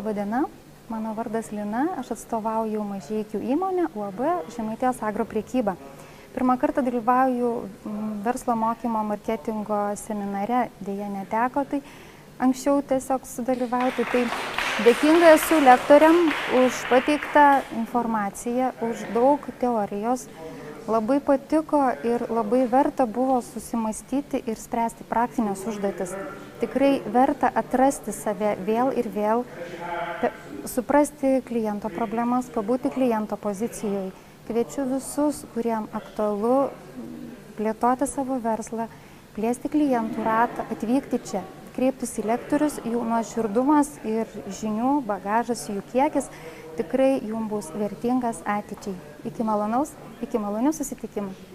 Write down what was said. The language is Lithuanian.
Labadiena, mano vardas Lina, aš atstovauju Mažeikių įmonę UAB Žemaitijos agroprekyba. Pirmą kartą dalyvauju verslo mokymo marketingo seminare, dėja neteko, tai anksčiau tiesiog sudalyvauti. Tai dėkinga esu lektoriam už pateiktą informaciją, už daug teorijos. Labai patiko ir labai verta buvo susimastyti ir spręsti praktinės užduotis. Tikrai verta atrasti save vėl ir vėl, suprasti kliento problemas, pabūti kliento pozicijoje. Kviečiu visus, kuriem aktualu plėtoti savo verslą, plėsti klientų ratą, atvykti čia, kreiptis į lektorius, jų nuoširdumas ir žinių bagažas, jų kiekis tikrai jums bus vertingas ateičiai. Iki malonių susitikimų.